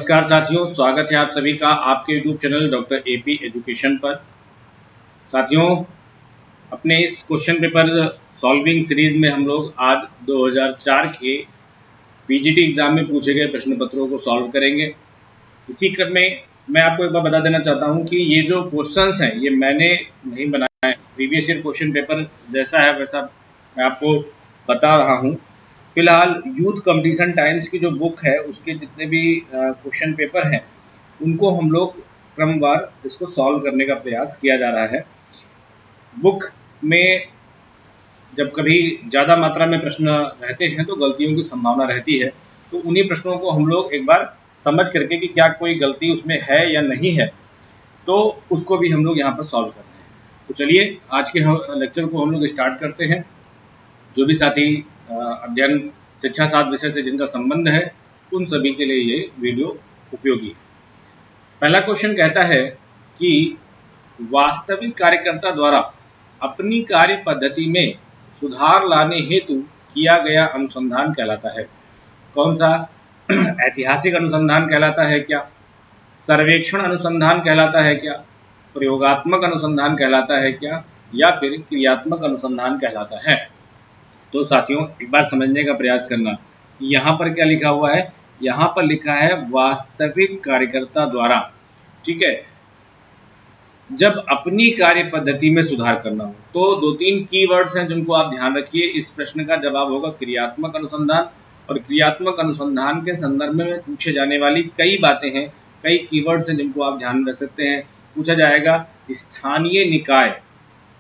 नमस्कार साथियों, स्वागत है आप सभी का आपके YouTube channel doctor AP education पर। साथियों, अपने इस क्वेश्चन पेपर सॉल्विंग सीरीज में हम लोग आज 2004 के पीजीटी एग्जाम में पूछे गए प्रश्न पत्रों को सॉल्व करेंगे। इसी क्रम में मैं आपको एक बार बता देना चाहता हूं कि ये जो क्वेश्चंस हैं ये मैंने नहीं बनाया है, प्रीवियस ईयर क्वेश्चन पेपर जैसा है वैसा मैं आपको बता रहा हूँ। फिलहाल यूथ कंपटीशन टाइम्स की जो बुक है उसके जितने भी क्वेश्चन पेपर हैं उनको हम लोग क्रमवार इसको सॉल्व करने का प्रयास किया जा रहा है। बुक में जब कभी ज़्यादा मात्रा में प्रश्न रहते हैं तो गलतियों की संभावना रहती है, तो उन्हीं प्रश्नों को हम लोग एक बार समझ करके कि क्या कोई गलती उसमें है या नहीं है तो उसको भी हम लोग यहाँ पर सॉल्व करते हैं। तो चलिए आज के लेक्चर को हम लोग स्टार्ट करते हैं। जो भी साथी अध्ययन शिक्षा साथ विषय से जिनका संबंध है उन सभी के लिए ये वीडियो उपयोगी है। पहला क्वेश्चन कहता है कि वास्तविक कार्यकर्ता द्वारा अपनी कार्य पद्धति में सुधार लाने हेतु किया गया अनुसंधान कहलाता है। कौन सा? ऐतिहासिक अनुसंधान कहलाता है क्या? सर्वेक्षण अनुसंधान कहलाता है क्या? प्रयोगात्मक अनुसंधान कहलाता है क्या? या फिर क्रियात्मक अनुसंधान कहलाता है? तो साथियों एक बार समझने का प्रयास करना, यहाँ पर क्या लिखा हुआ है? यहाँ पर लिखा है वास्तविक कार्यकर्ता द्वारा, ठीक है, जब अपनी कार्य पद्धति में सुधार करना हो। तो दो तीन कीवर्ड्स हैं जिनको आप ध्यान रखिए। इस प्रश्न का जवाब होगा क्रियात्मक अनुसंधान, और क्रियात्मक अनुसंधान के संदर्भ में पूछे जाने वाली कई बातें हैं, कई कीवर्ड्स हैं जिनको आप ध्यान रख सकते हैं। पूछा जाएगा स्थानीय निकाय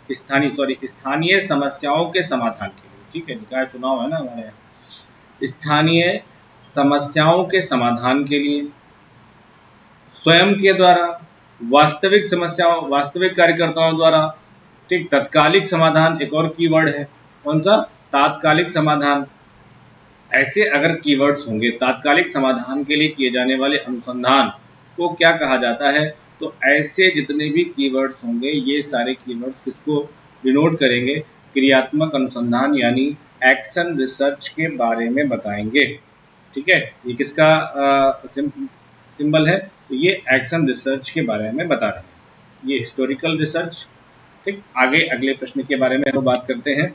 स्थानीय समस्याओं के समाधान के लिए, ठीक है, निकाय चुनाव है ना हमारे यहाँ। स्थानीय समस्याओं के समाधान के लिए, स्वयं के द्वारा, वास्तविक कार्यकर्ताओं द्वारा, ठीक, तत्कालिक समाधान एक और कीवर्ड है। कौन सा? तात्कालिक समाधान। ऐसे अगर कीवर्ड्स होंगे, तात्कालिक समाधान के लिए किए जाने वाले अनुसंधान को क्या कहा जाता है? तो ऐसे जितने भी कीवर्ड्स होंगे ये सारे कीवर्ड्स किसको डिनोट करेंगे? क्रियात्मक अनुसंधान यानी एक्शन रिसर्च के बारे में बताएंगे, ठीक है। ये किसका सिंबल है? तो ये एक्शन रिसर्च के बारे में बता रहे हैं, ये हिस्टोरिकल रिसर्च, ठीक। आगे अगले प्रश्न के बारे में हम बात करते हैं।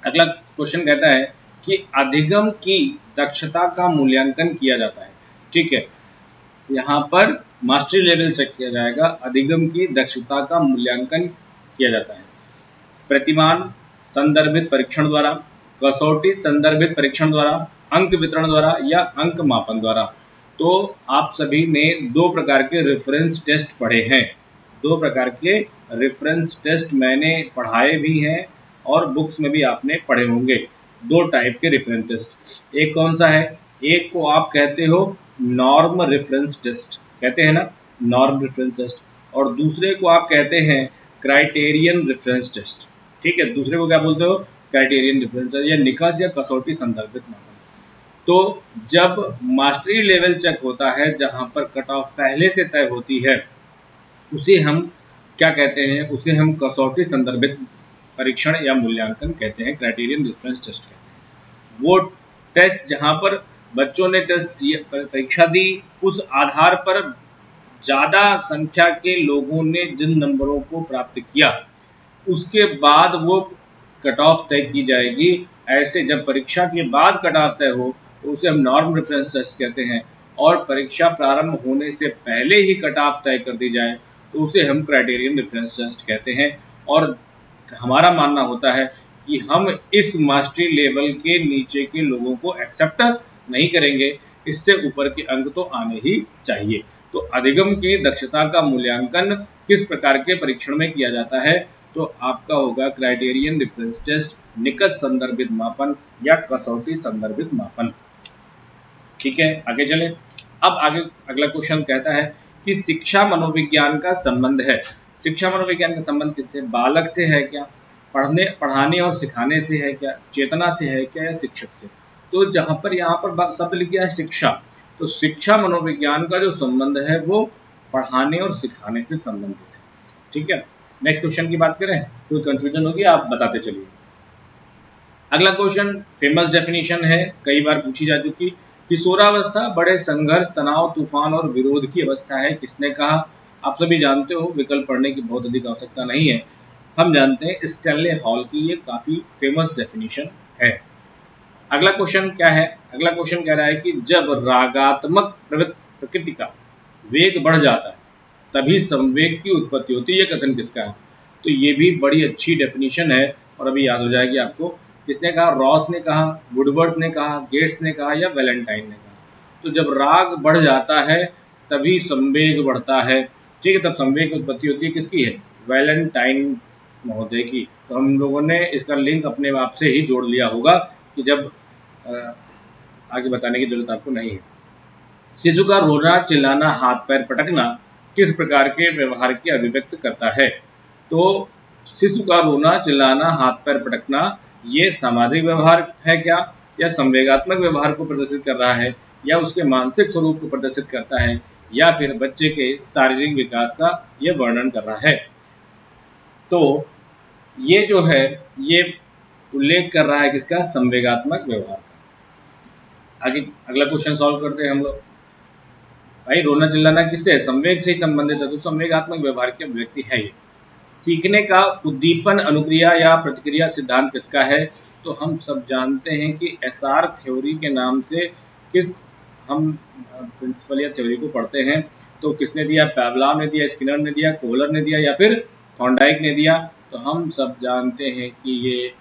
अगला क्वेश्चन कहता है कि अधिगम की दक्षता का मूल्यांकन किया जाता है, ठीक है। यहाँ पर मास्टरी लेवल चेक किया जाएगा, अधिगम की दक्षता का मूल्यांकन किया जाता है प्रतिमान संदर्भित परीक्षण द्वारा, कसौटी संदर्भित परीक्षण द्वारा, अंक वितरण द्वारा या अंक मापन द्वारा। तो आप सभी ने दो प्रकार के रेफरेंस टेस्ट पढ़े हैं, दो प्रकार के रेफरेंस टेस्ट मैंने पढ़ाए भी हैं और बुक्स में भी आपने पढ़े होंगे। दो टाइप के रेफरेंस टेस्ट, एक कौन सा है? एक को आप कहते हो नॉर्म रेफरेंस टेस्ट, कहते हैं ना, नॉर्म रेफरेंस टेस्ट, और दूसरे को आप कहते हैं क्राइटेरियन रेफरेंस टेस्ट, ठीक है। दूसरे को क्या बोलते हो? क्राइटेरियन रेफरेंस टेस्ट या निकास या कसौटी संदर्भित मापन। तो जब मास्टरी लेवल चेक होता है जहां पर कट ऑफ पहले से तय होती है उसे हम क्या कहते हैं? उसे हम कसौटी संदर्भित परीक्षण या मूल्यांकन कहते हैं, क्राइटेरियन रेफरेंस टेस्ट कहते हैं। वो टेस्ट जहां पर बच्चों ने टेस्ट परीक्षा दी, उस आधार पर ज़्यादा संख्या के लोगों ने जिन नंबरों को प्राप्त किया उसके बाद वो कट ऑफ तय की जाएगी। ऐसे जब परीक्षा के बाद कट ऑफ तय हो तो उसे हम नॉर्म रेफरेंस टेस्ट कहते हैं, और परीक्षा प्रारंभ होने से पहले ही कट ऑफ तय कर दी जाए तो उसे हम क्राइटेरियन रेफरेंस टेस्ट कहते हैं। और हमारा मानना होता है कि हम इस मास्टरी लेवल के नीचे के लोगों को एक्सेप्ट नहीं करेंगे, इससे ऊपर के अंक तो आने ही चाहिए। तो अधिगम की दक्षता का मूल्यांकन किस प्रकार के परीक्षण में किया जाता है? तो आपका होगा क्राइटेरियन रेफरेंस टेस्ट, निकट संदर्भित मापन या कसौटी संदर्भित मापन, ठीक है। आगे चले। अब आगे अगला क्वेश्चन कहता है कि शिक्षा मनोविज्ञान का संबंध है। शिक्षा मनोविज्ञान का संबंध किससे? बालक से है क्या? पढ़ाने और सिखाने से है क्या? चेतना से है क्या? या शिक्षक से? तो जहां पर यहाँ पर शब्द लिख गया है शिक्षा, तो शिक्षा मनोविज्ञान का जो संबंध है वो पढ़ाने और सिखाने से संबंधित है, ठीक है। नेक्स्ट क्वेश्चन की बात करें, कोई कंफ्यूजन होगी आप बताते चलिए। अगला क्वेश्चन फेमस डेफिनेशन है, कई बार पूछी जा चुकी, किशोरावस्था बड़े संघर्ष, तनाव, तूफान और विरोध की अवस्था है। किसने कहा? आप सभी जानते हो, विकल्प पढ़ने की बहुत अधिक आवश्यकता नहीं है। हम जानते हैं स्टैनले हॉल की, ये काफी फेमस डेफिनेशन है। अगला क्वेश्चन क्या है? अगला क्वेश्चन कह रहा है कि जब रागात्मक प्रकृति का वेग बढ़ जाता है तभी संवेग की उत्पत्ति होती है। ये कथन किसका है? तो ये भी बड़ी अच्छी डेफिनेशन है और अभी याद हो जाएगी आपको। किसने कहा? रॉस ने कहा, वुडवर्थ ने कहा, गेट्स ने कहा या वैलेंटाइन ने कहा। तो जब राग बढ़ जाता है तभी संवेग बढ़ता है। ठीक है, तब संवेग की उत्पत्ति होती है। किसकी है? वैलेंटाइन महोदय की। तो हम लोगों ने इसका लिंक अपने आप से ही जोड़ लिया होगा कि जब आगे बताने की जरूरत आपको नहीं है। शिशु का रोना, चिल्लाना, हाथ पैर पटकना किस प्रकार के व्यवहार की अभिव्यक्त करता है? तो शिशु का रोना, चिल्लाना, हाथ पैर पटकना ये सामाजिक व्यवहार है क्या, या संवेगात्मक व्यवहार को प्रदर्शित कर रहा है, या उसके मानसिक स्वरूप को प्रदर्शित करता है, या फिर बच्चे के शारीरिक विकास का यह वर्णन कर रहा है? तो ये जो है ये उल्लेख कर रहा है किसका? संवेगात्मक व्यवहार का। आगे अगला क्वेश्चन सॉल्व करते हैं हम लोग। भाई रोना चिल्लाना किससे है? संवेग से ही संबंधित है, तो संवेगात्मक व्यवहार की अभिव्यक्ति है ये। सीखने का उद्दीपन, अनुक्रिया या प्रतिक्रिया सिद्धांत किसका है? तो हम सब जानते हैं कि एसआर थ्योरी के नाम से किस हम प्रिंसिपल या थ्योरी को पढ़ते हैं। तो किसने दिया? पैवलॉव ने दिया, स्किनर ने दिया, कोहलर ने दिया या फिर थॉर्नडाइक ने दिया। तो हम सब जानते हैं कि ये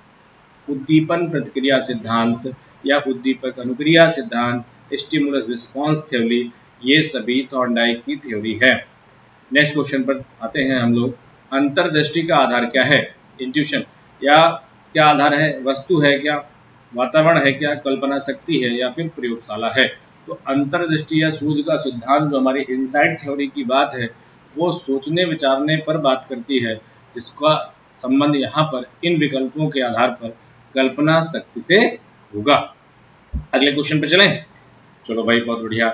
उद्दीपन प्रतिक्रिया सिद्धांत या उद्दीपक अनुक्रिया सिद्धांत, स्टिमुलस रिस्पॉन्स थ्योरी, ये सभी थॉर्नडाइक की थ्योरी है। नेक्स्ट क्वेश्चन पर आते हैं हम लोग। अंतर्दृष्टि का आधार क्या है? इंट्यूशन। या क्या आधार है? वस्तु है क्या, वातावरण है क्या, कल्पना शक्ति है या फिर प्रयोगशाला है? तो अंतर्दृष्टि या सूझ का सिद्धांत जो हमारी इनसाइट थ्योरी की बात है वो सोचने विचारने पर बात करती है, जिसका संबंध यहाँ पर इन विकल्पों के आधार पर कल्पना शक्ति से होगा। अगले क्वेश्चन पर चलें। चलो भाई बहुत बढ़िया।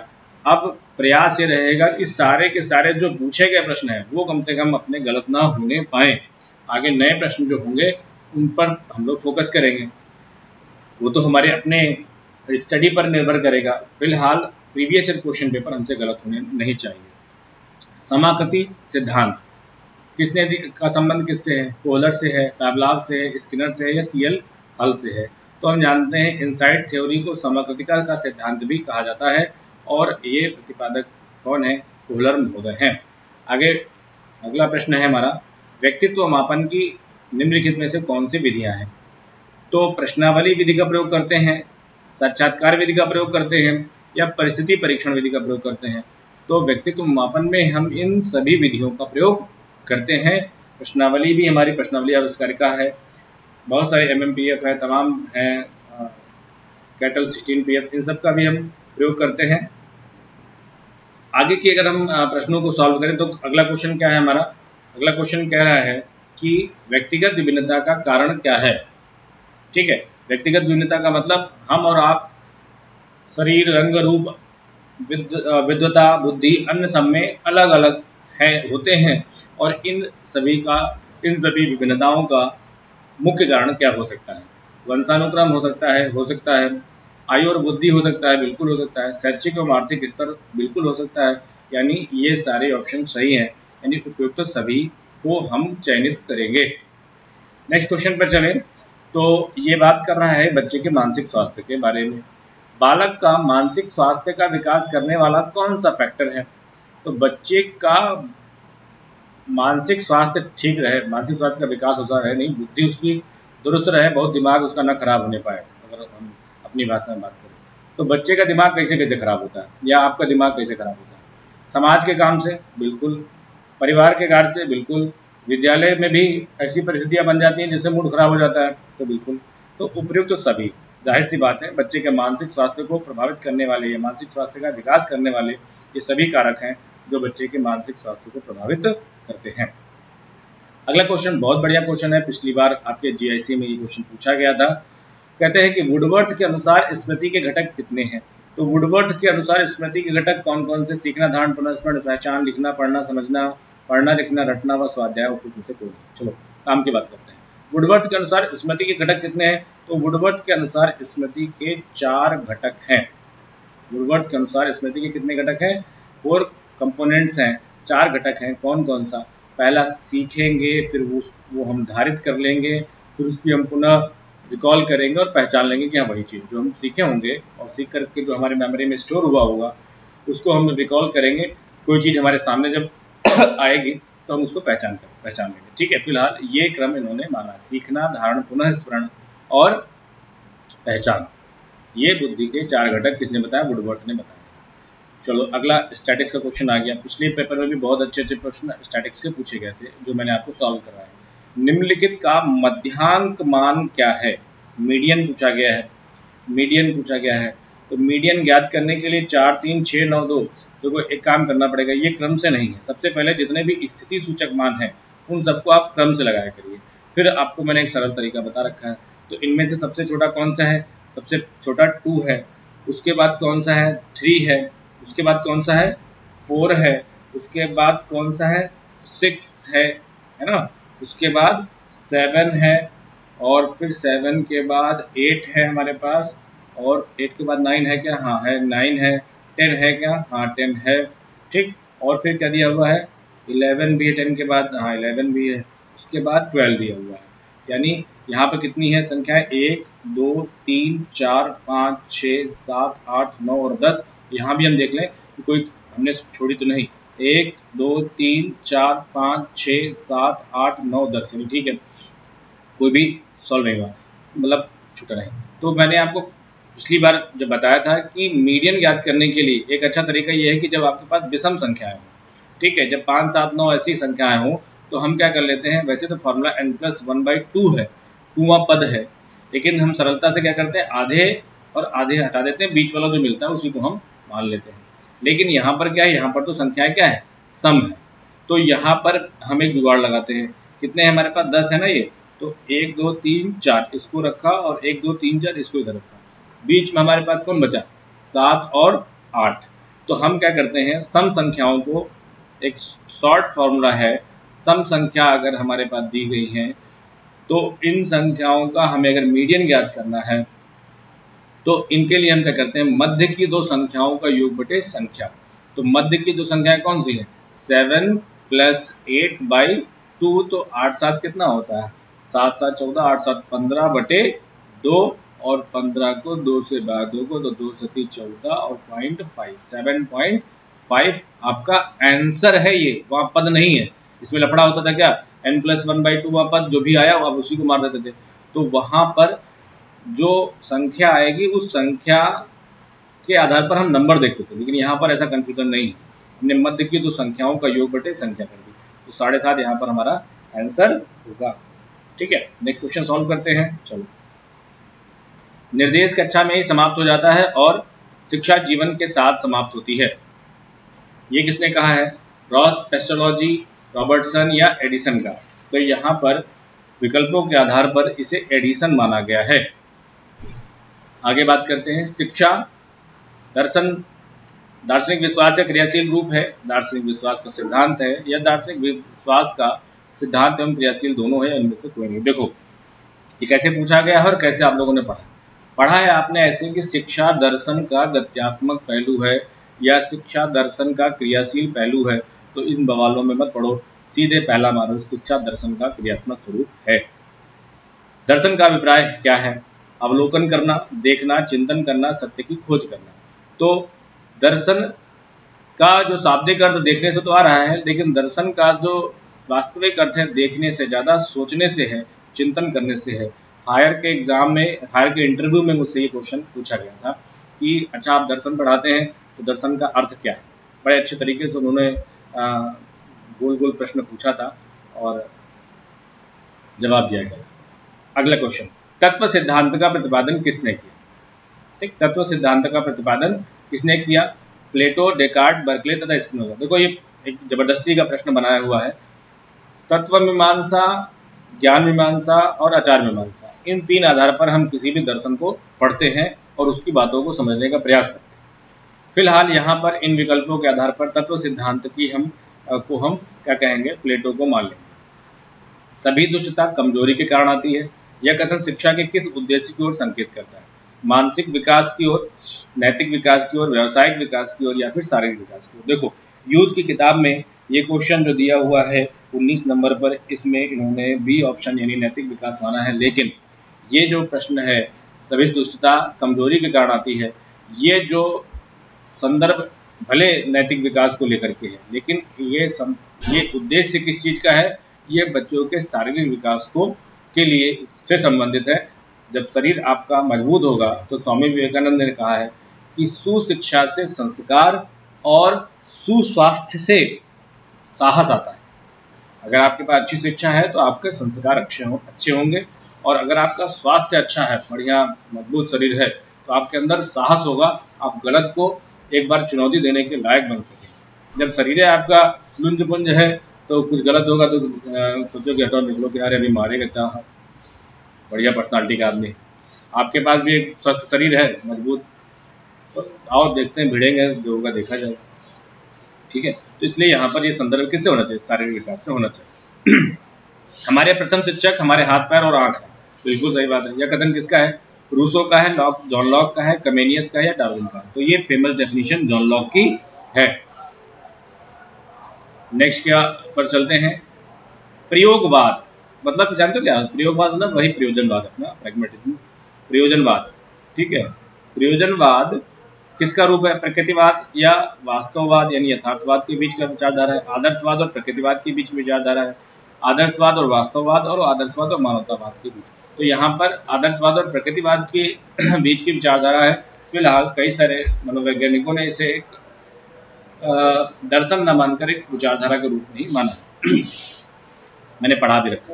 अब प्रयास ये रहेगा कि सारे के सारे जो पूछे गए प्रश्न हैं वो कम से कम अपने गलत ना होने पाए। आगे नए प्रश्न जो होंगे उन पर हम लोग फोकस करेंगे, वो तो हमारे अपने स्टडी पर निर्भर करेगा। फिलहाल प्रीवियस ईयर क्वेश्चन पेपर हमसे गलत होने नहीं चाहिए। समाकृति सिद्धांत का संबंध किससे है? कोहलर से है, पैवलॉव से है, स्किनर से है या सीएल हल से है? तो हम जानते हैं इनसाइट थ्योरी को समाकृतिका का सिद्धांत भी कहा जाता है और ये प्रतिपादक कौन है? कोहलर महोदय हैं। आगे अगला प्रश्न है हमारा, व्यक्तित्व मापन की निम्नलिखित में से कौन सी विधियां हैं? तो प्रश्नावली विधि का प्रयोग करते हैं, साक्षात्कार विधि का प्रयोग करते हैं या परिस्थिति परीक्षण विधि का प्रयोग करते हैं? तो व्यक्तित्व मापन में हम इन सभी विधियों का प्रयोग करते हैं। प्रश्नावली भी हमारी प्रश्नावली आविष्कारिका है, बहुत सारे MMPF है, तमाम है, कैटल 16PF, इन सब का भी हम प्रयोग करते हैं। आगे की अगर हम प्रश्नों को सॉल्व करें तो अगला क्वेश्चन क्या है हमारा? अगला क्वेश्चन कह रहा है कि व्यक्तिगत विभिन्नता का कारण क्या है? ठीक है, व्यक्तिगत विभिन्नता का मतलब हम और आप, शरीर, रंग, रूप, विद्वता, बुद्धि, अन्य सब में अलग अलग होते हैं और इन सभी विभिन्नताओं का मुख्य कारण क्या हो सकता है? वंशानुक्रम हो सकता है, आयु और बुद्धि हो सकता है, बिल्कुल हो सकता है, शैक्षिक एवं आर्थिक स्तर बिल्कुल हो सकता है, यानी ये सारे ऑप्शन सही हैं, यानी उपयुक्त सभी को हम चयनित करेंगे। नेक्स्ट क्वेश्चन पर चलें तो ये बात कर रहा है बच्चे के मानसिक स्वास्थ्य के बारे में। बालक का मानसिक स्वास्थ्य का विकास करने वाला कौन सा फैक्टर है? तो बच्चे का मानसिक स्वास्थ्य ठीक रहे, मानसिक स्वास्थ्य का विकास होता रहे, नहीं बुद्धि उसकी दुरुस्त रहे, बहुत दिमाग उसका ना खराब होने पाए। अगर हम अपनी भाषा में बात करें तो बच्चे का दिमाग कैसे कैसे खराब होता है या आपका दिमाग कैसे खराब होता है? समाज के काम से बिल्कुल, परिवार के कार्य से बिल्कुल, विद्यालय में भी ऐसी परिस्थितियां बन जाती हैं जिससे मूड खराब हो जाता है, तो बिल्कुल। तो उपयुक्त तो सभी, जाहिर सी बात है, बच्चे के मानसिक स्वास्थ्य को प्रभावित करने वाले या मानसिक स्वास्थ्य का विकास करने वाले ये सभी कारक हैं जो बच्चे के मानसिक स्वास्थ्य को प्रभावित करते हैं। अगला क्वेश्चन बहुत बढ़िया क्वेश्चन है, पिछली बार आपके GIC में ये क्वेश्चन पूछा गया था। कहते हैं कि वुडवर्थ के अनुसार स्मृति के घटक कितने हैं? तो वुडवर्थ के अनुसार स्मृति के घटक कौन कौन से? सीखना, धारण, पुनर्स्मरण, पहचान, लिखना, पढ़ना, समझना, पढ़ना लिखना, रटना व स्वाध्याय, उपयुक्त से कोई। चलो काम की बात करते हैं। वुडवर्थ के अनुसार स्मृति के घटक कितने हैं? तो वुडवर्थ के अनुसार स्मृति के 4 घटक हैं। वुडवर्थ के अनुसार स्मृति के कितने घटक हैं? 4 कंपोनेंट्स हैं, 4 घटक हैं। कौन कौन सा? पहला सीखेंगे, फिर वो हम धारित कर लेंगे, फिर उसकी हम पुनः रिकॉल करेंगे और पहचान लेंगे कि हाँ वही चीज़ जो हम सीखे होंगे और सीख करके जो हमारे मेमोरी में स्टोर हुआ होगा उसको हम रिकॉल करेंगे। कोई चीज़ हमारे सामने जब आएगी तो हम उसको पहचान लेंगे। ठीक है, फिलहाल ये क्रम इन्होंने माना, सीखना, धारण, पुनः स्मरण और पहचान। ये बुद्धि के 4 घटक किसने बताया? वुडवर्थ ने बताया। चलो अगला स्टैटिक्स का क्वेश्चन आ गया। पिछले पेपर में भी बहुत अच्छे प्रश्न स्टैटिक्स के पूछे गए थे जो मैंने आपको सॉल्व करवाए। निम्नलिखित का मध्यांक मान क्या है? मीडियन पूछा गया है, मीडियन पूछा गया है। तो मीडियन ज्ञात करने के लिए 4 3 6 9 2 तो एक काम करना पड़ेगा, ये क्रम से नहीं है। सबसे पहले जितने भी स्थिति सूचक मान हैं उन सबको आप क्रम से लगाया करिए। फिर आपको मैंने एक सरल तरीका बता रखा है। तो इनमें से सबसे छोटा कौन सा है? सबसे छोटा 2 है। उसके बाद कौन सा है? 3 है। उसके बाद कौन सा है? 4 है। उसके बाद कौन सा है? 6 है ना। उसके बाद 7 है और फिर 7 के बाद 8 है हमारे पास, और 8 के बाद 9 है क्या? हाँ है, 9 है। 10 है क्या? हाँ 10 है। ठीक, और फिर क्या दिया हुआ है? 11 भी है 10 के बाद, हाँ 11 भी है। उसके बाद 12 दिया हुआ है। यानी यहाँ पे कितनी है संख्याएं? 1 2 3 4 5 6 7 8 9 और 10। यहाँ भी हम देख लें कि कोई हमने छोड़ी तो नहीं। 1 2 3 4 5 6 7 8 9 10, ठीक है, कोई भी सॉल्व नहीं हुआ, मतलब छूटा नहीं। तो मैंने आपको पिछली बार जब बताया था कि मीडियन ज्ञात करने के लिए एक अच्छा तरीका यह है कि जब आपके पास विषम संख्याएं हों, ठीक है, जब 5 7 9 ऐसी संख्याएं हों तो हम क्या कर लेते हैं, वैसे तो फॉर्मूला n+1/2 है, 2वां पद है, लेकिन हम सरलता से क्या करते हैं, आधे और आधे हटा देते हैं, बीच वाला जो मिलता है उसी को हम मान लेते हैं। लेकिन यहाँ पर क्या है, यहाँ पर तो संख्याएं क्या है, सम है। तो यहाँ पर हम एक जुगाड़ लगाते हैं। कितने हैं हमारे पास? 10 है ना ये, तो 1 2 3 4 इसको रखा और 1 2 3 4 इसको इधर रखा। बीच में हमारे पास कौन बचा? 7 और 8। तो हम क्या करते हैं, सम संख्याओं को, एक शॉर्ट फॉर्मूला है, सम संख्या अगर हमारे पास दी गई है तो इन संख्याओं का हमें अगर मीडियन ज्ञात करना है तो इनके लिए हम क्या करते हैं, मध्य की दो संख्याओं का योग बटे संख्या। तो मध्य की दो संख्याएं कौन सी है? 7 + 8/2, तो 8 7 कितना होता है? 7 7 14, 8 7 15 बटे 2, और 15 को 2 से भाग दोगे तो 2 7 14 और 0.5, 7.5 आपका आंसर है। ये वहाँ पद नहीं है, इसमें लफड़ा होता था क्या, n+1/2 वहाँ पद जो भी आया आप उसी को मार देते थे। तो वहाँ पर जो संख्या आएगी उस संख्या के आधार पर हम नंबर देखते थे, लेकिन यहाँ पर ऐसा कंफ्यूजन नहीं है, हमने मध्य की दो संख्याओं का योग बटे संख्या कर दी, तो 7.5 यहाँ पर हमारा आंसर होगा। ठीक है, नेक्स्ट क्वेश्चन सॉल्व करते हैं। चलो, निर्देश कक्षा में ही समाप्त हो जाता है और शिक्षा जीवन के साथ समाप्त होती है, ये किसने कहा है? रॉस, पेस्टोलॉजी, रॉबर्टसन या एडिसन का? तो यहाँ पर विकल्पों के आधार पर इसे एडिसन माना गया है। आगे बात करते हैं, शिक्षा दर्शन दार्शनिक विश्वास का क्रियाशील रूप है, दार्शनिक विश्वास का सिद्धांत है, या दार्शनिक विश्वास का सिद्धांत एवं क्रियाशील दोनों है, इनमें से कोई नहीं। देखो ये कैसे पूछा गया है और कैसे आप लोगों ने पढ़ा है आपने ऐसे कि शिक्षा दर्शन का गत्यात्मक पहलू है या शिक्षा दर्शन का क्रियाशील पहलू है, तो इन बवालों में मत पढ़ो, सीधे पहला मानो, शिक्षा दर्शन का क्रियात्मक स्वरूप है। दर्शन का अभिप्राय क्या है? अवलोकन करना, देखना, चिंतन करना, सत्य की खोज करना। तो दर्शन का जो शाब्दिक अर्थ देखने से तो आ रहा है, लेकिन दर्शन का जो वास्तविक अर्थ है देखने से ज़्यादा सोचने से है, चिंतन करने से है। हायर के एग्जाम में, हायर के इंटरव्यू में मुझसे ये क्वेश्चन पूछा गया था कि अच्छा आप दर्शन पढ़ाते हैं तो दर्शन का अर्थ क्या है। बड़े अच्छे तरीके से उन्होंने गोल गोल प्रश्न पूछा था और जवाब दिया गया था। अगला क्वेश्चन, तत्व सिद्धांत का प्रतिपादन किसने किया? ठीक, तत्व सिद्धांत का प्रतिपादन किसने किया? प्लेटो, डेकार्ट, बर्कले तथा स्पिनोजा। देखो ये एक जबरदस्ती का प्रश्न बनाया हुआ है। तत्व मीमांसा, ज्ञान मीमांसा और आचार मीमांसा, इन 3 आधार पर हम किसी भी दर्शन को पढ़ते हैं और उसकी बातों को समझने का प्रयास करते हैं। फिलहाल यहाँ पर इन विकल्पों के आधार पर तत्व सिद्धांत की हम क्या कहेंगे, प्लेटो को मान लेंगे। सभी दुष्टता कमजोरी के कारण आती है, यह कथन शिक्षा के किस उद्देश्य की ओर संकेत करता है? मानसिक विकास की ओर, नैतिक विकास की ओर, व्यावसायिक विकास की ओर, या फिर शारीरिक विकास की ओर। देखो यूथ की किताब में ये क्वेश्चन जो दिया हुआ है 19 नंबर पर, इसमें इन्होंने बी ऑप्शन यानी नैतिक विकास माना है, लेकिन ये जो प्रश्न है सभी दुष्टता कमजोरी के कारण आती है, ये जो संदर्भ भले नैतिक विकास को लेकर के है, लेकिन ये उद्देश्य किस चीज का है, ये बच्चों के शारीरिक विकास को के लिए से संबंधित है। जब शरीर आपका मजबूत होगा तो स्वामी विवेकानंद ने कहा है कि सुशिक्षा से संस्कार और सुस्वास्थ्य से साहस आता है। अगर आपके पास अच्छी शिक्षा है तो आपके संस्कार अच्छे होंगे, और अगर आपका स्वास्थ्य अच्छा है, बढ़िया मजबूत शरीर है, तो आपके अंदर साहस होगा, आप गलत को एक बार चुनौती देने के लायक बन सके। जब शरीर आपका लुंज पुंज है तो कुछ गलत होगा तो सोचो कि हटो निकलो कि यार अभी मारेगा चाह, बढ़िया पर्सनालिटी का आदमी, आपके पास भी एक स्वस्थ शरीर है मजबूत, तो आओ देखते हैं भिड़ेंगे जो होगा देखा जाएगा। ठीक है, तो इसलिए यहाँ पर ये संदर्भ किससे होना चाहिए, शारीरिक विकास से होना चाहिए। हमारे प्रथम शिक्षक हमारे हाथ पैर और आंख है, बिल्कुल सही बात है। यह कथन किसका है, रूसो का है, जॉन लॉक का है, कमेनियस का है, या डार्विन का है। तो ये फेमस डेफिनेशन जॉन लॉक की है। नेक्स्ट क्या पर चलते हैं, प्रयोगवाद मतलब जानते हो क्या, प्रयोगवाद मतलब वही प्रयोजनवाद, अपना प्रैग्मेटिज्म, प्रयोजनवाद। ठीक है, प्रयोजनवाद किसका रूप है, प्रकृतिवाद या वास्तववाद यानी यथार्थवाद के बीच का विचारधारा है। आदर्शवाद और प्रकृतिवाद के बीच विचारधारा है, आदर्शवाद और वास्तववाद, और आदर्शवाद और मानवतावाद के बीच। तो यहाँ पर आदर्शवाद और प्रकृतिवाद के बीच की विचारधारा है। फिलहाल कई सारे मनोवैज्ञानिकों ने इसे एक दर्शन न मानकर एक विचारधारा के रूप में ही माना। मैंने पढ़ा भी रखा।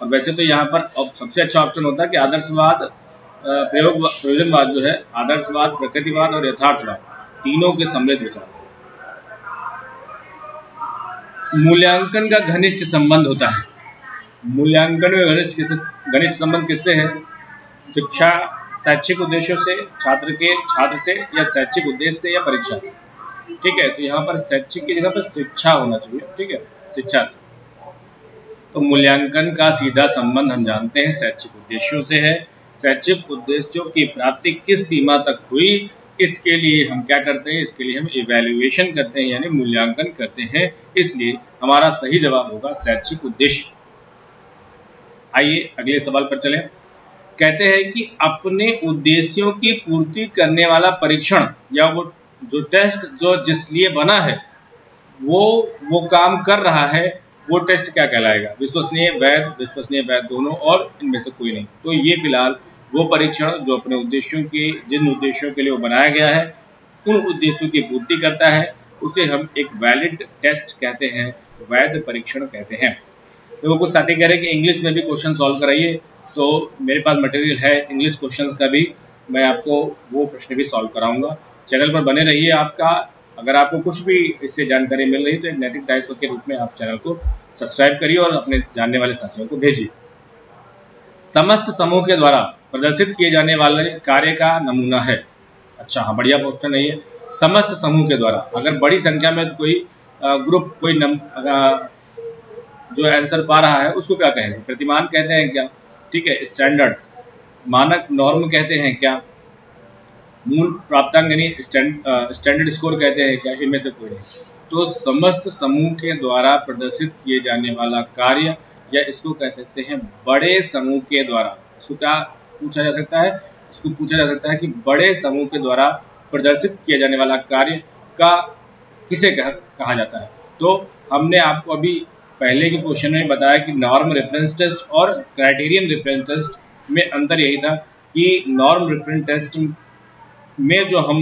और वैसे तो यहाँ पर सबसे अच्छा ऑप्शन होता है कि आदर्शवाद प्रयोजनवाद जो है, आदर्शवाद, प्रकृतिवाद और यथार्थवाद तीनों के सम्मिलित विचार। मूल्यांकन का घनिष्ठ संबंध होता है, मूल्यांकन का घनिष्ठ संबंध किससे है, शिक्षा शैक्षिक उद्देश्यों से, छात्र से, या शैक्षिक उद्देश्य से, या परीक्षा से। ठीक है, तो यहाँ पर शैक्षिक की जगह पर शिक्षा होना चाहिए। ठीक है, शिक्षा से। तो मूल्यांकन का सीधा संबंध हम जानते हैं शैक्षिक उद्देश्यों से है। शैक्षिक उद्देश्यों की प्राप्ति किस सीमा तक हुई, इसके लिए हम क्या करते हैं, इसके लिए हम इवैल्यूएशन करते हैं यानी मूल्यांकन करते हैं। इसलिए हमारा सही जवाब होगा शैक्षिक उद्देश्य। आइए अगले सवाल पर चलें। कहते हैं कि अपने उद्देश्यों की पूर्ति करने वाला परीक्षण या वो जो टेस्ट जो जिस लिए बना है वो काम कर रहा है, वो टेस्ट क्या कहलाएगा, विश्वसनीय वैध दोनों, और इनमें से कोई नहीं। तो ये फिलहाल वो परीक्षण जो अपने उद्देश्यों के, जिन उद्देश्यों के लिए वो बनाया गया है, उन उद्देश्यों की पूर्ति करता है, उसे हम एक वैलिड टेस्ट कहते हैं, वैध परीक्षण कहते हैं। तो वो कुछ साथी कह रहे हैं कि इंग्लिश में भी क्वेश्चन सॉल्व कराइए, तो मेरे पास मटेरियल है इंग्लिश क्वेश्चंस का भी, मैं आपको वो प्रश्न भी सॉल्व कराऊंगा। चैनल पर बने रहिए। आपका अगर आपको कुछ भी इससे जानकारी मिल रही है तो एक नैतिक दायित्व के रूप में आप चैनल को सब्सक्राइब करिए और अपने जानने वाले साथियों को भेजिए। समस्त समूह के द्वारा प्रदर्शित किए जाने वाले कार्य का नमूना है। अच्छा हाँ, बढ़िया क्वेश्चन है ये। समस्त समूह के द्वारा, अगर बड़ी संख्या में कोई ग्रुप कोई जो आंसर पा रहा है उसको क्या कहेंगे, प्रतिमान कहते हैं क्या, ठीक है, स्टैंडर्ड, मानक, नॉर्म कहते हैं क्या, मूल प्राप्तांक यानी स्टैंडर्ड स्कोर कहते हैं क्या, इनमें से कोई नहीं। तो समस्त समूह के द्वारा प्रदर्शित किए जाने वाला कार्य, या इसको कह सकते हैं बड़े समूह के द्वारा, इसको क्या पूछा जा सकता है, इसको पूछा जा सकता है कि बड़े समूह के द्वारा प्रदर्शित किया जाने वाला कार्य का किसे कहा जाता है। तो हमने आपको अभी पहले के क्वेश्चन में बताया कि नॉर्म रेफरेंस टेस्ट और क्राइटेरियन रेफरेंस टेस्ट में अंतर यही था कि नॉर्म रेफरेंस टेस्ट में जो हम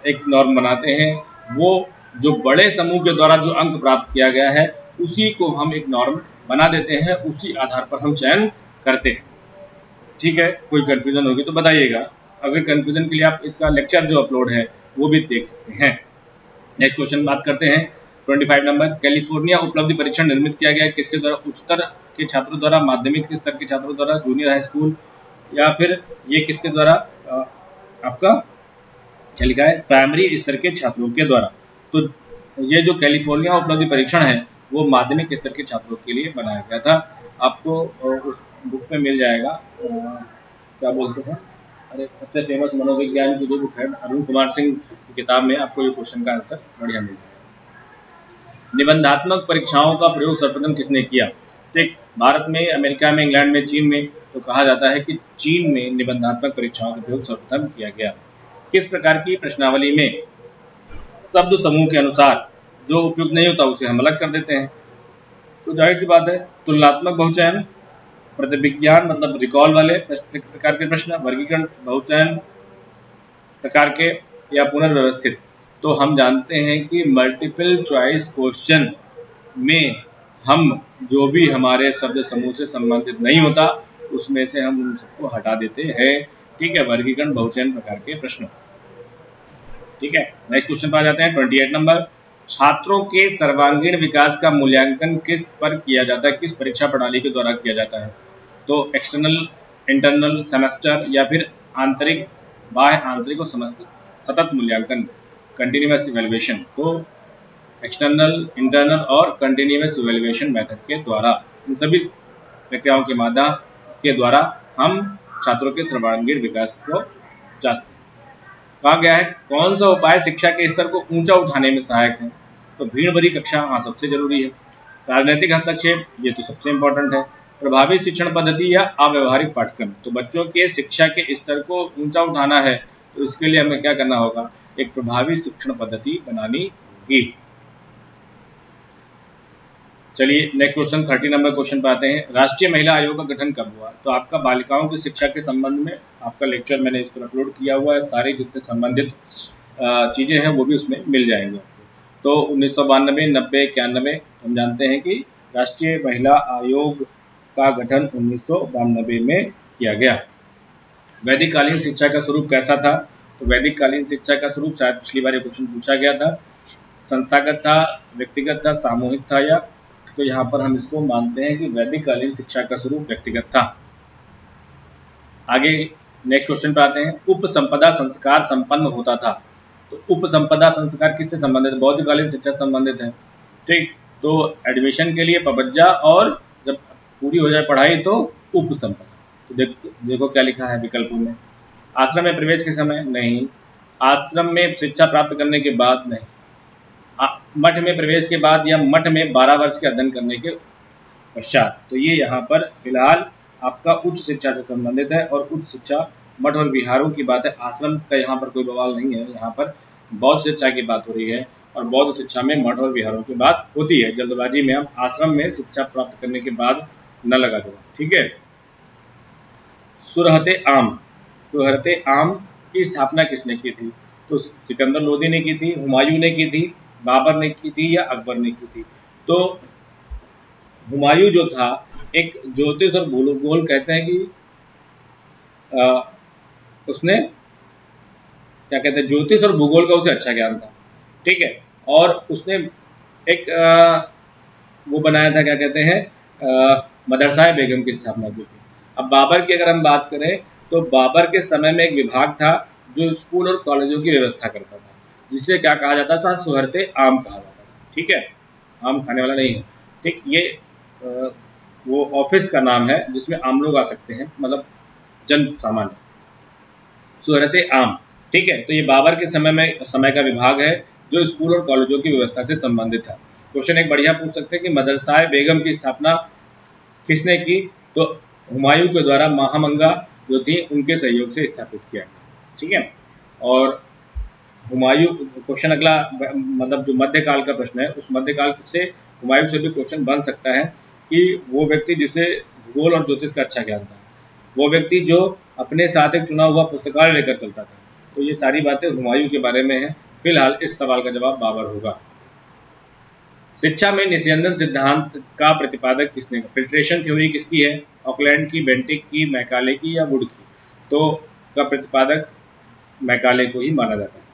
एक नॉर्म बनाते हैं, वो जो बड़े समूह के द्वारा जो अंक प्राप्त किया गया है उसी को हम एक नॉर्म बना देते हैं, उसी आधार पर हम चयन करते हैं। ठीक है, कोई कंफ्यूजन होगी तो बताइएगा। अगर कंफ्यूजन के लिए आप इसका लेक्चर जो अपलोड है वो भी देख सकते हैं। नेक्स्ट क्वेश्चन बात करते हैं 25 नंबर। कैलिफोर्निया उपलब्धि परीक्षण निर्मित किया गया किसके द्वारा, उच्चतर के छात्रों द्वारा, माध्यमिक स्तर के छात्रों द्वारा, जूनियर हाई स्कूल, या फिर ये किसके द्वारा, आपका क्या लिखा है, प्राइमरी स्तर के छात्रों के द्वारा। तो ये जो कैलिफोर्निया उपलब्धि परीक्षण है वो माध्यमिक स्तर के छात्रों के लिए बनाया गया था। आपको उस बुक में मिल जाएगा, क्या बोलते हैं, अरे सबसे फेमस मनोविज्ञान की जो बुक है अरुण कुमार सिंह की किताब में आपको ये क्वेश्चन का आंसर बढ़िया मिल जाएगा। निबंधात्मक परीक्षाओं का प्रयोग सर्वप्रथम किसने किया? ठीक, भारत में, अमेरिका में, इंग्लैंड में, चीन में। तो कहा जाता है कि चीन में निबंधात्मक परीक्षाओं का प्रयोग सर्वप्रथम किया गया। किस प्रकार की प्रश्नावली में शब्द समूह के अनुसार जो उपयुक्त नहीं होता उसे हम अलग कर देते हैं? तो जाहिर सी बात है, तुलनात्मक बहुचयन, प्रतिविज्ञान मतलब रिकॉल वाले प्रकार के प्रश्न, वर्गीकरण बहुचयन प्रकार के, या पुनर्व्यवस्थित। तो हम जानते हैं कि मल्टीपल चॉइस क्वेश्चन में हम जो भी हमारे शब्द समूह से संबंधित नहीं होता उसमें से हम उन सबको हटा देते हैं। ठीक है, वर्गीकरण बहुचयन प्रकार के प्रश्न। ठीक है, नेक्स्ट क्वेश्चन पर आ जाते हैं 28 नंबर। छात्रों के सर्वांगीण विकास का मूल्यांकन किस पर किया जाता है, किस परीक्षा प्रणाली के द्वारा किया जाता है? तो एक्सटर्नल, इंटरनल, सेमेस्टर, या फिर आंतरिक, बाह्य, आंतरिक और सतत मूल्यांकन, कंटिन्यूअस इवैल्यूएशन। तो एक्सटर्नल, इंटरनल और कंटिन्यूअस इवैल्यूएशन मेथड के द्वारा, इन सभी प्रक्रियाओं के माध्यम के द्वारा हम छात्रों के सर्वांगीण विकास को जांचते हैं। कहा गया है कौन सा उपाय शिक्षा के स्तर को ऊंचा उठाने में सहायक है? तो भीड़ भरी कक्षा, हाँ सबसे जरूरी है। राजनीतिक हस्तक्षेप, ये तो सबसे इम्पोर्टेंट है। प्रभावी शिक्षण पद्धति या अव्यवहारिक पाठ्यक्रम। तो बच्चों के शिक्षा के स्तर को ऊंचा उठाना है तो इसके लिए हमें क्या करना होगा? एक प्रभावी शिक्षण पद्धति बनानी होगी। चलिए नेक्स्ट क्वेश्चन 30 नंबर क्वेश्चन पे आते हैं। राष्ट्रीय महिला आयोग का गठन कब हुआ? तो आपका बालिकाओं की शिक्षा के संबंध में आपका लेक्चर मैंने इस पर अपलोड किया हुआ है, सारी जितने संबंधित चीज़ें हैं वो भी उसमें मिल जाएंगी आपको। तो 1992, 90, 91 हम जानते हैं कि राष्ट्रीय महिला आयोग का गठन 1992 में किया गया। वैदिक कालीन शिक्षा का स्वरूप कैसा था? तो वैदिक कालीन शिक्षा का स्वरूप शायद पिछली बार ये क्वेश्चन पूछा गया था। संस्थागत था, व्यक्तिगत था, सामूहिक था, या? तो यहाँ पर हम इसको मानते हैं कि वैदिक कालीन शिक्षा का स्वरूप व्यक्तिगत था। आगे नेक्स्ट क्वेश्चन पर आते हैं। उपसंपदा संस्कार संपन्न होता था। तो उपसंपदा संस्कार किससे संबंधित है? बौद्धकालीन शिक्षा से संबंधित है। ठीक, तो एडमिशन के लिए पबज्जा, और जब पूरी हो जाए पढ़ाई तो उपसंपदा। तो देखो क्या लिखा है विकल्पों में। आश्रम में प्रवेश के समय नहीं, आश्रम में शिक्षा प्राप्त करने के बाद नहीं, मठ में प्रवेश के बाद, या मठ में 12 वर्ष के अध्ययन करने के पश्चात। तो ये यहाँ पर फिलहाल आपका उच्च शिक्षा से संबंधित है, और उच्च शिक्षा मठ और विहारों की बात है। आश्रम का यहाँ पर कोई बवाल नहीं है, यहाँ पर बौद्ध शिक्षा की बात हो रही है, और बौद्ध शिक्षा में मठ और विहारों की बात होती है। जल्दबाजी में हम आश्रम में शिक्षा प्राप्त करने के बाद न लगा दो। ठीक है, सुरहते आम, सुरहते आम की स्थापना किसने की थी? तो सिकंदर लोदी ने की थी, हुमायूं ने की थी, बाबर ने की थी, या अकबर ने की थी? तो हुमायूं जो था एक ज्योतिष और भूगोल, कहते हैं कि उसने क्या कहते हैं, ज्योतिष और भूगोल का उसे अच्छा ज्ञान था। ठीक है, और उसने एक वो बनाया था, क्या कहते हैं, मदरसा बेगम की स्थापना की थी। अब बाबर की अगर हम बात करें तो बाबर के समय में एक विभाग था जो स्कूल और कॉलेजों की व्यवस्था करता था, जिसे क्या कहा जाता था? सुहरते आम कहा जाता था। ठीक है, आम खाने वाला नहीं है। ठीक, ये वो ऑफिस का नाम है जिसमें आम लोग आ सकते हैं, मतलब जन सामान्य, सुहरते आम। ठीक है, तो ये बाबर के समय का विभाग है जो स्कूल और कॉलेजों की व्यवस्था से संबंधित है। क्वेश्चन एक बढ़िया पूछ सकते हैं कि मदरसा बेगम की स्थापना किसने की? तो हुमायूं के द्वारा महामंगा जो थी उनके सहयोग से स्थापित किया गया। ठीक है, और हुमायूं, क्वेश्चन अगला मतलब जो मध्यकाल का प्रश्न है, उस मध्यकाल से हुमायूं से भी क्वेश्चन बन सकता है कि वो व्यक्ति जिसे भूगोल और ज्योतिष का अच्छा ज्ञान था, वो व्यक्ति जो अपने साथ एक चुना हुआ पुस्तकालय लेकर चलता था। तो ये सारी बातें हुमायूं के बारे में है। फिलहाल इस सवाल का जवाब बाबर होगा। शिक्षा में निस्यंदन सिद्धांत का प्रतिपादक किसने? फिल्ट्रेशन थ्योरी किसकी है? ऑकलैंड की, बेंटिक की, मैकाले की, या वुड की? तो का प्रतिपादक मैकाले को ही माना जाता है।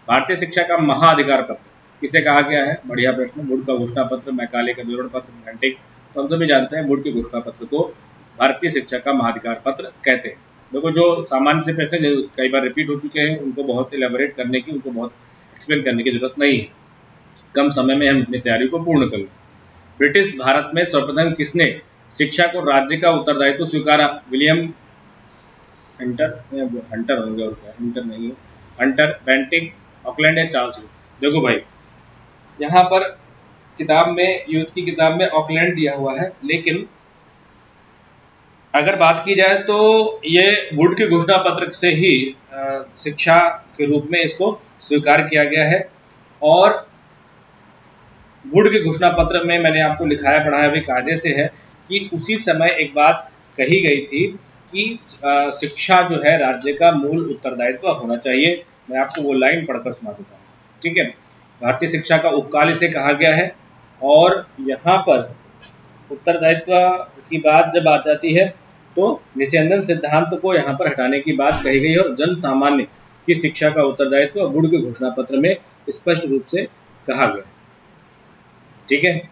भारतीय शिक्षा का महाअधिकार पत्र किसे कहा गया है? बढ़िया प्रश्न। वुड का घोषणा पत्र, मैकाले का विवरण पत्र, बेंटिक। तो हम सभी जानते हैं वुड के घोषणा पत्र को भारतीय शिक्षा का महाअधिकार पत्र कहते हैं। देखो, जो सामान्य से प्रश्न जो कई बार रिपीट हो चुके हैं उनको बहुत इलेबोरेट करने की, उनको बहुत एक्सप्लेन करने की जरूरत नहीं है। कम समय में हम अपनी तैयारी को पूर्ण कर लें। ब्रिटिश भारत में सर्वप्रथम किसने शिक्षा को राज्य का उत्तरदायित्व स्वीकारा? विलियम हंटर होंगे और क्या, हंटर नहीं है, हंटर, बेंटिंग, ऑकलैंड या चार्ल्स। देखो भाई, यहाँ पर किताब में, यूथ की किताब में ऑकलैंड दिया हुआ है, लेकिन अगर बात की जाए तो ये वुड के घोषणा पत्र से ही शिक्षा के रूप में इसको स्वीकार किया गया है। और वुड के घोषणा पत्र में मैंने आपको लिखाया पढ़ाया भी कायदे से है कि उसी समय एक बात कही गई थी कि शिक्षा जो है राज्य का मूल उत्तरदायित्व होना चाहिए। मैं आपको वो लाइन पढ़कर सुना देता हूँ, ठीक है। भारतीय शिक्षा का उपकाल इसे कहा गया है, और यहाँ पर उत्तरदायित्व की बात जब आ जाती है तो निस्यंदन सिद्धांत को यहाँ पर हटाने की बात कही गई है, और जन सामान्य की शिक्षा का उत्तरदायित्व वुड के घोषणा पत्र में स्पष्ट रूप से कहा गया, ठीक है।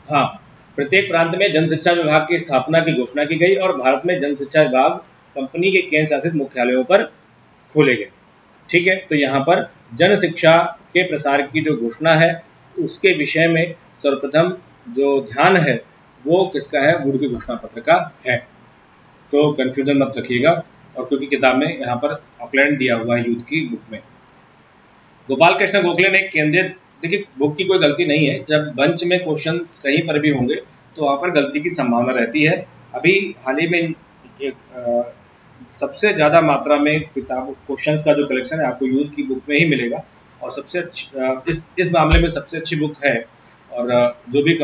हाँ, प्रत्येक प्रांत में जन शिक्षा विभाग की स्थापना की घोषणा की गई, और भारत में जन शिक्षा विभाग कंपनी के केंद्र शासित मुख्यालयों पर खोले गए, ठीक है। तो यहाँ पर जन शिक्षा के प्रसार की जो घोषणा है उसके विषय में सर्वप्रथम जो ध्यान है वो किसका है, वुड के घोषणा पत्र का है। तो कंफ्यूजन मत रखिएगा, और क्योंकि किताब में यहाँ पर ऑकलैंड दिया हुआ है यूथ की बुक में। गोपाल कृष्ण गोखले ने केंद्रीय, देखिए बुक की कोई गलती नहीं है, जब बंच में क्वेश्चन कहीं पर भी होंगे तो वहाँ पर गलती की संभावना रहती है। अभी हाल ही में सबसे ज़्यादा मात्रा में किताब क्वेश्चंस का जो कलेक्शन है आपको यूथ की बुक में ही मिलेगा, और सबसे इस मामले में सबसे अच्छी बुक है। और जो भी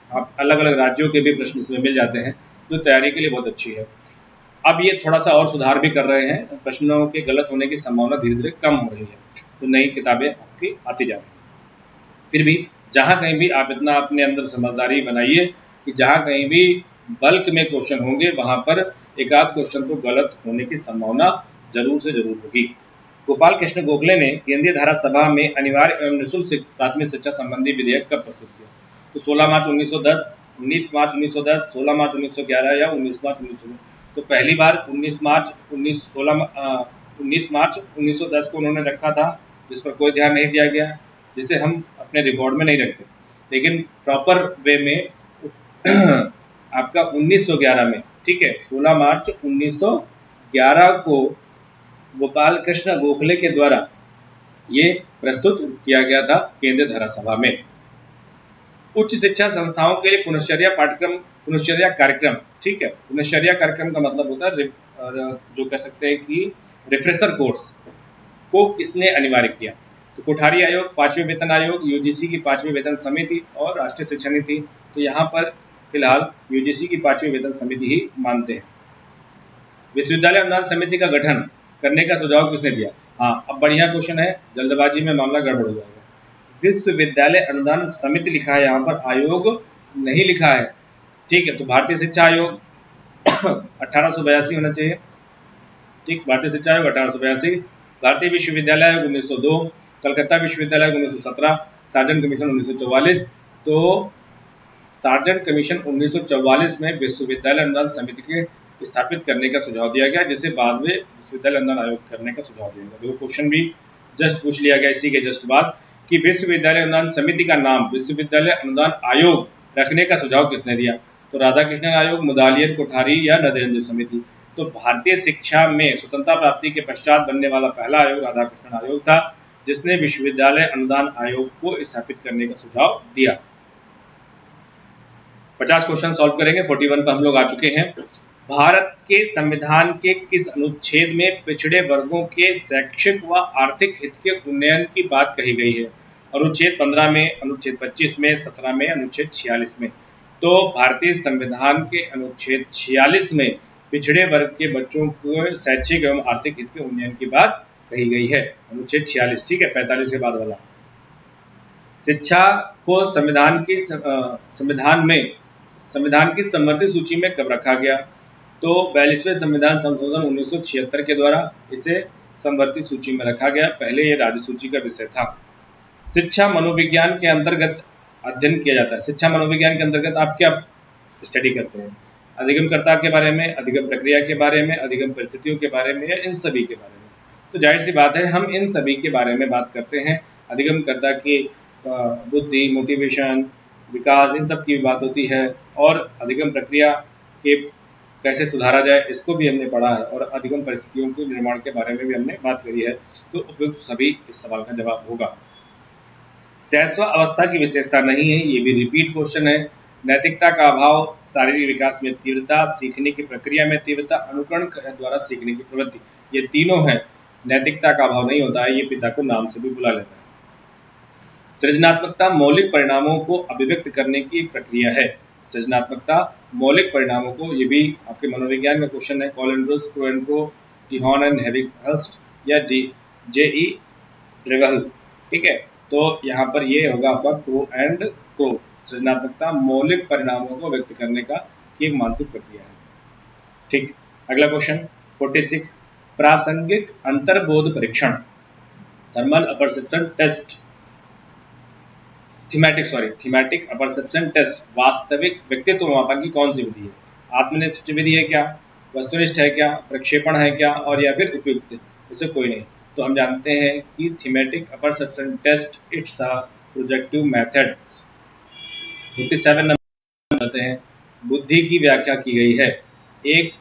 आप अलग अलग राज्यों के भी प्रश्न इसमें मिल जाते हैं, जो तैयारी के लिए बहुत अच्छी है। अब ये थोड़ा सा और सुधार भी कर रहे हैं, प्रश्नों के गलत होने की संभावना धीरे धीरे कम हो रही है, तो नई किताबें आपकी आती जा रही हैं। फिर भी जहाँ कहीं भी आप इतना अपने अंदर समझदारी बनाइए कि जहाँ कहीं भी बल्क में क्वेश्चन होंगे वहाँ पर एक आध क्वेश्चन तो गलत होने की संभावना जरूर से जरूर होगी। गोपाल कृष्ण गोखले ने केंद्रीय धारा सभा में अनिवार्य एवं निःशुल्क प्राथमिक शिक्षा संबंधी विधेयक कब प्रस्तुत किया? तो 16 मार्च 1910, 19 मार्च 1910, 16 मार्च 1911 या 19 मार्च 1910। तो पहली बार 19 मार्च 1910 को उन्होंने रखा था, जिस पर कोई ध्यान नहीं दिया गया, जिसे हम अपने रिकॉर्ड में नहीं रखते, लेकिन प्रॉपर वे में आपका 1911 में, ठीक है, 16 मार्च 1911 को गोपाल कृष्ण गोखले के द्वारा ये प्रस्तुत किया गया था केंद्रीय धारा सभा में। उच्च शिक्षा संस्थाओं के लिए पुनश्चर्या पाठ्यक्रम, पुनश्चर्या कार्यक्रम, ठीक है। पुनश्चर्या कार्यक्रम का मतलब होता है जो कह सकते हैं कि रिफ्रेशर कोर्स को किसने अनिवार्य किया? तो कोठारी आयोग, पांचवें वेतन आयोग, यूजीसी की पांचवी वेतन समिति और राष्ट्रीय शिक्षा नीति। तो यहाँ पर फिलहाल यूजीसी की पांचवी वेतन समिति ही मानते हैं। विश्वविद्यालय अनुदान समिति का गठन करने का सुझाव किसने दिया? हाँ, अब बढ़िया क्वेश्चन है, जल्दबाजी में मामला गड़बड़ हो जाएगा। विश्वविद्यालय अनुदान समिति लिखा है, यहाँ पर आयोग नहीं लिखा है, ठीक है। तो भारतीय शिक्षा आयोग 1882 होना चाहिए, ठीक। भारतीय शिक्षा आयोग 1882, भारतीय विश्वविद्यालय आयोग 1902, कलकत्ता विश्वविद्यालय आयोग 1917, सार्जन कमीशन 1944। तो सार्जन कमीशन 1944 में विश्वविद्यालय अनुदान समिति के स्थापित करने का सुझाव दिया गया, जिसे बाद में विश्वविद्यालय अनुदान आयोग करने का सुझाव दिया गया। देखो क्वेश्चन भी जस्ट पूछ लिया गया इसी के जस्ट बाद कि विश्वविद्यालय अनुदान समिति का नाम विश्वविद्यालय अनुदान आयोग रखने का सुझाव किसने दिया? तो राधाकृष्णन आयोग, मुदालियर कोठारी या नरेंद्र समिति। तो भारतीय शिक्षा में स्वतंत्रता प्राप्ति के पश्चात बनने वाला पहला आयोग राधाकृष्णन आयोग था, जिसने विश्वविद्यालय अनुदान आयोग को स्थापित करने का सुझाव दिया। 50 क्वेश्चन सॉल्व करेंगे, 41 पर हम लोग आ चुके हैं। भारत के संविधान के किस अनुच्छेद में पिछड़े वर्गों के शैक्षिक व आर्थिक हित के उन्नयन की बात कही गई है? अनुच्छेद 15 में, अनुच्छेद 25 में, 17 में, अनुच्छेद 46 में। तो भारतीय संविधान के अनुच्छेद 46 में पिछड़े वर्ग के बच्चों को शैक्षिक एवं आर्थिक हित के उन्नयन की बात कही गई है, अनुच्छेद 46, ठीक है, 45 के बाद वाला। शिक्षा को संविधान की समवर्ती सूची में कब रखा गया? तो 42वें संविधान संशोधन 1976 के द्वारा इसे समवर्ती सूची में रखा गया, पहले ये राज्य सूची का विषय था। शिक्षा मनोविज्ञान के अंतर्गत अध्ययन किया जाता है। शिक्षा मनोविज्ञान के अंतर्गत आप क्या स्टडी करते हैं? अधिगमकर्ता के बारे में, अधिगम प्रक्रिया के बारे में, अधिगम परिस्थितियों के बारे में, या इन सभी के बारे में? तो जाहिर सी बात है हम इन सभी के बारे में बात करते हैं। अधिगमकर्ता की बुद्धि, मोटिवेशन, विकास, इन सब की बात होती है, और अधिगम प्रक्रिया के कैसे सुधारा जाए इसको भी हमने पढ़ा है, और अधिगम परिस्थितियों के निर्माण के बारे में भी हमने बात करी है। तो उपयुक्त सभी इस सवाल का जवाब होगा। शैशव अवस्था की विशेषता नहीं है, ये भी रिपीट क्वेश्चन है। नैतिकता का अभाव, शारीरिक विकास में तीव्रता, सीखने की प्रक्रिया में तीव्रता, अनुकरण द्वारा सीखने की प्रवृत्ति, ये तीनों है। नैतिकता का अभाव नहीं होता है, ये पिता को नाम से भी बुला लेता है। सृजनात्मकता मौलिक परिणामों को अभिव्यक्त करने की एक प्रक्रिया है। सृजनात्मकता मौलिक परिणामों को, ये भी आपके मनोविज्ञान में क्वेश्चन है। कॉलेंड्रोस, क्रोएनको, डिहॉन एंड हेविगहर्स्ट या J.E. ड्रेवल, ठीक है। तो यहाँ पर ये होगा आपका क्रो एंड क्रो। सृजनात्मकता मौलिक परिणामों को व्यक्त करने का एक मानसिक प्रक्रिया है, ठीक। अगला क्वेश्चन 46, प्रासंगिक अंतर्बोध परीक्षण, thermal apperception test, thematic apperception test, वास्तविक व्यक्तित्व मापन की कौन सी विधि है? आत्मनिष्ठ विधि है क्या, वस्तुनिष्ठ है क्या, प्रक्षेपण है क्या, और या फिर उपयुक्त? इसे कोई नहीं। तो हम जानते हैं कि thematic apperception test it's a projective method. 47 नंबर कहते हैं, बुद्धि की व्याख्या की गई है एक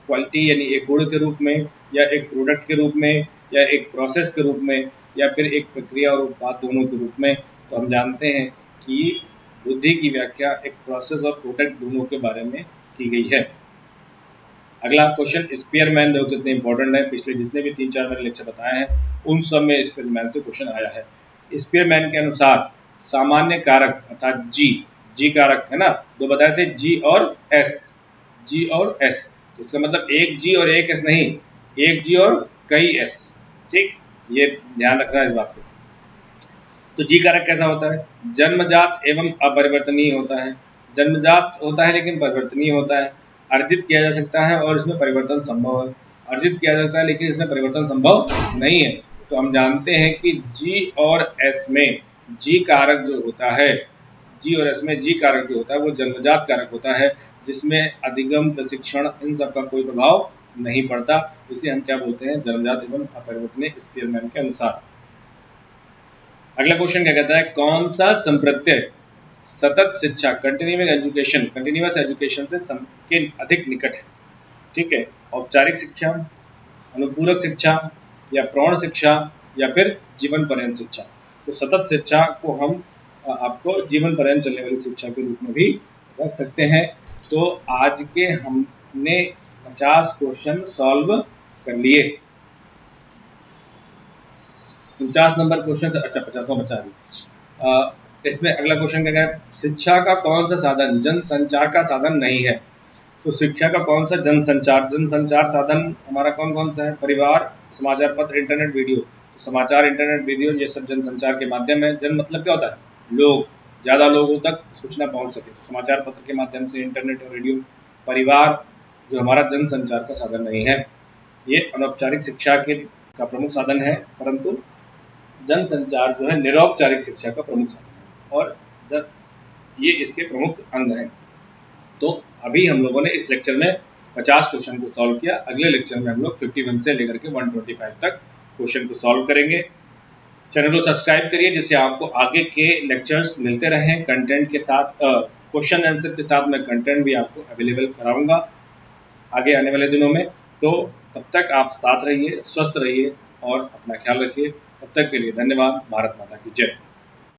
क्वालिटी यानी एक गुण के रूप में, या एक प्रोडक्ट के रूप में, या एक प्रोसेस के रूप में, या फिर एक प्रक्रिया और उत्पाद दोनों के रूप में। तो हम जानते हैं कि बुद्धि की व्याख्या एक प्रोसेस और प्रोडक्ट दोनों के बारे में की गई है। अगला क्वेश्चन स्पीयरमैन, देखो कितने इंपॉर्टेंट है, पिछले जितने भी 3-4 मैंने लेक्चर बताए हैं उन सब में स्पीयरमैन से क्वेश्चन आया है। स्पीयरमैन के अनुसार सामान्य कारक अर्थात जी कारक है ना, दो बताए थे जी और एस, तो इसका मतलब एक जी और एक एस नहीं, एक जी और कई एस, ठीक, ये ध्यान रखना इस बात को। तो जी कारक कैसा होता है? जन्मजात एवं अपरिवर्तनीय होता है। जन्मजात होता है लेकिन परिवर्तनीय होता है। अर्जित किया जा सकता है और इसमें परिवर्तन संभव है। अर्जित किया जाता है लेकिन इसमें परिवर्तन संभव नहीं है। तो हम जानते हैं कि जी और एस में जी कारक जो होता है, जी और एस में जी कारक जो होता है वो जन्मजात कारक होता है, जिसमें अधिगम, प्रशिक्षण, इन सब का कोई प्रभाव नहीं पड़ता। इसे हम क्या बोलते हैं? जन्मजात एवं अपरिवर्तनीय, स्पीयरमैन के अनुसार। अगला क्वेश्चन क्या कहता है? कौन सा संप्रत्यय सतत शिक्षा, कंटिन्यूअस एजुकेशन से के अधिक निकट है? ठीक है, औपचारिक शिक्षा, अनुपूरक शिक्षा, या प्रौढ़ शिक्षा, या फिर जीवन पर्यंत शिक्षा। तो सतत शिक्षा को हम आपको जीवन पर्यंत चलने वाली शिक्षा के रूप में भी रख सकते हैं। तो आज के हमने 50 क्वेश्चन सॉल्व कर लिए। 49 नंबर क्वेश्चन से, अच्छा 50वां बचा भी। इसमें अगला क्वेश्चन क्या है? शिक्षा का कौन सा साधन जनसंचार का साधन नहीं है? तो शिक्षा का कौन सा जनसंचार साधन हमारा कौन कौन सा है? परिवार, समाचार पत्र, इंटरनेट, वीडियो। तो समाचार, इंटरनेट, वीडियो ये सब जनसंचार के माध्यम है। जन मतलब क्या होता है? लोग, ज़्यादा लोगों तक सूचना पहुंच सके। तो समाचार पत्र के माध्यम से, इंटरनेट और रेडियो। परिवार जो हमारा जनसंचार का साधन नहीं है, ये अनौपचारिक शिक्षा का प्रमुख साधन है, परंतु जनसंचार जो है निरौपचारिक शिक्षा का प्रमुख साधन है, और ये इसके प्रमुख अंग हैं। तो अभी हम लोगों ने इस लेक्चर में 50 क्वेश्चन को सॉल्व किया। अगले लेक्चर में हम लोग 51 से लेकर के 125 तक क्वेश्चन को सॉल्व करेंगे। चैनल को सब्सक्राइब करिए जिससे आपको आगे के लेक्चर्स मिलते रहें कंटेंट के साथ, क्वेश्चन आंसर के साथ मैं कंटेंट भी आपको अवेलेबल कराऊंगा आगे आने वाले दिनों में। तो तब तक आप साथ रहिए, स्वस्थ रहिए और अपना ख्याल रखिए। तब तक के लिए धन्यवाद। भारत माता की जय।